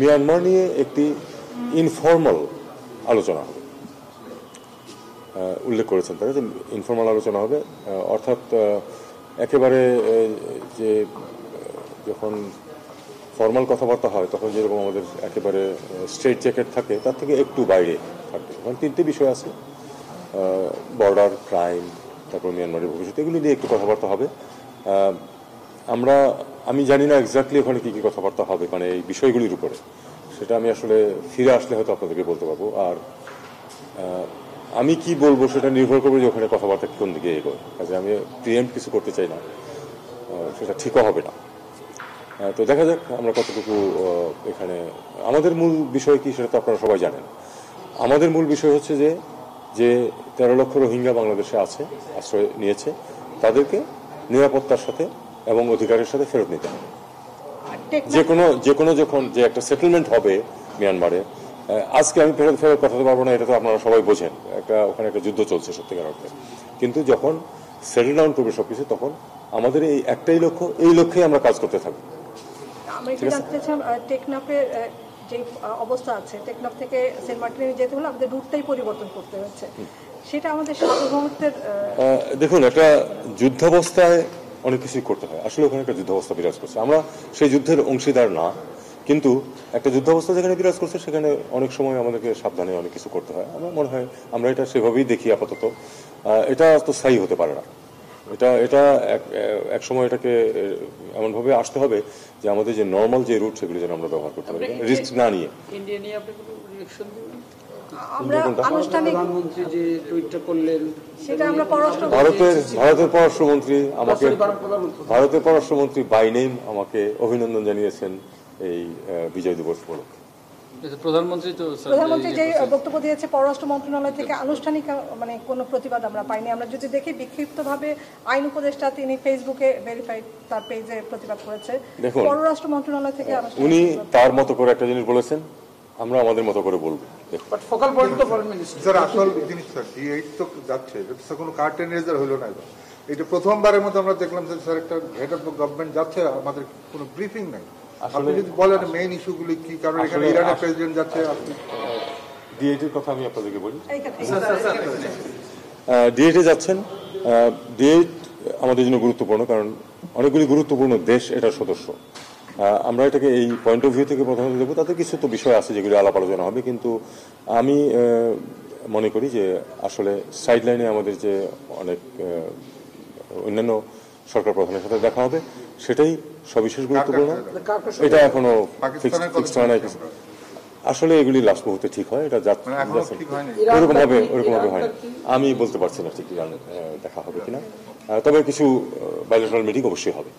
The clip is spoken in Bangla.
মিয়ানমার নিয়ে একটি ইনফর্মাল আলোচনা হবে, উল্লেখ করেছেন তারা যে ইনফর্মাল আলোচনা হবে, অর্থাৎ একেবারে যে যখন ফর্মাল কথাবার্তা হয় তখন যেরকম আমাদের একেবারে স্ট্রেট জ্যাকেট থাকে তার থেকে একটু বাইরে থাকবে। এখন তিনটে বিষয় আছে, বর্ডার, ক্রাইম, তারপর মিয়ানমারের ভবিষ্যৎ, এগুলি নিয়ে একটু কথাবার্তা হবে। আমি জানি না এক্স্যাক্টলি ওখানে কী কী কথাবার্তা হবে, মানে এই বিষয়গুলির উপরে, সেটা আমি আসলে ফিরে আসলে হয়তো আপনাদেরকে বলতে পারবো। আর আমি কি বলবো সেটা নির্ভর করবে যে ওখানে কথাবার্তা কোন দিকে এগোয়। কাজে আমি প্রিএম্প্ট কিছু করতে চাই না, সেটা ঠিকও হবে না। তো দেখা যাক আমরা কতটুকু এখানে। আমাদের মূল বিষয় কি সেটা তো আপনারা সবাই জানেন। আমাদের মূল বিষয় হচ্ছে যে 13 লক্ষ রোহিঙ্গা বাংলাদেশে আছে, আশ্রয় নিয়েছে, তাদেরকে নিরাপত্তার সাথে এবং অধিকারের সাথে ফেরত নিতে হবে। যে কোনো যখন যে একটা সেটেলমেন্ট হবে মিয়ানমারে, আজকে আমি ফেরত পাঠাতে পারবো না, এটা তো আপনারা সবাই বোঝেন, ওখানে একটা যুদ্ধ চলছে সত্যিকার অর্থে। কিন্তু যখন সেটেল ডাউন করবে সবকিছু, তখন আমাদের এই একটাই লক্ষ্য, এই লক্ষ্যেই আমরা কাজ করতে থাকবো। টেকনাফের যে অবস্থা আছে, টেকনাফ থেকে সেন্ট মার্টিনে যেতে হলে আমাদের রুটটাই পরিবর্তন করতে হচ্ছে, সেটা আমাদের সার্বভৌমত্বের। দেখুন, একটা যুদ্ধাবস্থায় অনেক কিছুই করতে হয়। আসলে ওখানে একটা যুদ্ধাবস্থা বিরাজ করছে, আমরা সেই যুদ্ধের অংশীদার না, কিন্তু একটা যুদ্ধাবস্থা যেখানে বিরাজ করছে সেখানে অনেক সময় আমাদেরকে সাবধানে অনেক কিছু করতে হয়। আমার মনে হয় আমরা এটা সেভাবেই দেখি আপাতত। এটা তো স্থায়ী হতে পারে না, এটা এক সময় এটাকে এমনভাবে আসতে হবে যে আমাদের যে নর্মাল যে রুট সেগুলি যেন আমরা ব্যবহার করতে পারি, রিস্ক না নিয়ে। ভারতের পররাষ্ট্রমন্ত্রী বাই নেম আমাকে অভিনন্দন জানিয়েছেন এই বিজয় দিবস উপলক্ষে। প্রধানমন্ত্রী যে বক্তব্য দিয়েছে পররাষ্ট্র মন্ত্রণালয় থেকে আনুষ্ঠানিক মানে কোনো প্রতিবাদ আমরা পাইনি। আমরা যদি দেখি বিক্ষিপ্তভাবে আইন উপদেষ্টা তিনি ফেসবুকে ভেরিফাইড তার পেজে প্রতিবাদ করেছে। পররাষ্ট্র মন্ত্রণালয় থেকে উনি তার মতো করে একটা জিনিস বলেছেন, আমরা আমাদের মতো করে বলবো। ফোকাল পয়েন্ট তো ফরেন মিনিস্টার স্যার, আসল জিনিস স্যার D8 তো যাচ্ছে, এটা কোনো কার্টেন রেজার হলো না। এটা প্রথমবারের মতো আমরা দেখলাম যে স্যার একটা হেড অফ গভর্নমেন্ট যাচ্ছে, আমাদের কোনো ব্রিফিং নাই। আপনি যদি বলেন মেইন ইস্যুগুলি কি, কারণ এখানে ইরানের প্রেসিডেন্ট যাচ্ছে। D8 এর কথা আমি আপনাদেরকে বলি। D8 এ যাচ্ছেন, D8 আমাদের জন্য গুরুত্বপূর্ণ, কারণ অনেকগুলি গুরুত্বপূর্ণ দেশ এটার সদস্য। আমরা এটাকে এই পয়েন্ট অফ ভিউ থেকে প্রথমত দেখব। তাতে কিছু তো বিষয় আছে যেগুলি আলাপ আলোচনা হবে, কিন্তু আমি মনে করি যে আসলে সাইডলাইনে আমাদের যে অনেক অন্যান্য সরকার প্রধানের সাথে দেখা হবে, সেটাই সবিশেষ গুরুত্বপূর্ণ। এটা এখনো ফিক্সড হয় না। আসলে এগুলি লাস্ট মুহূর্তে ঠিক হয়, এটা ওরকম ভাবে হয় না। আমি বলতে পারছি না ঠিক দেখা হবে কিনা, তবে কিছু বাইলেটারাল মিটিং অবশ্যই হবে।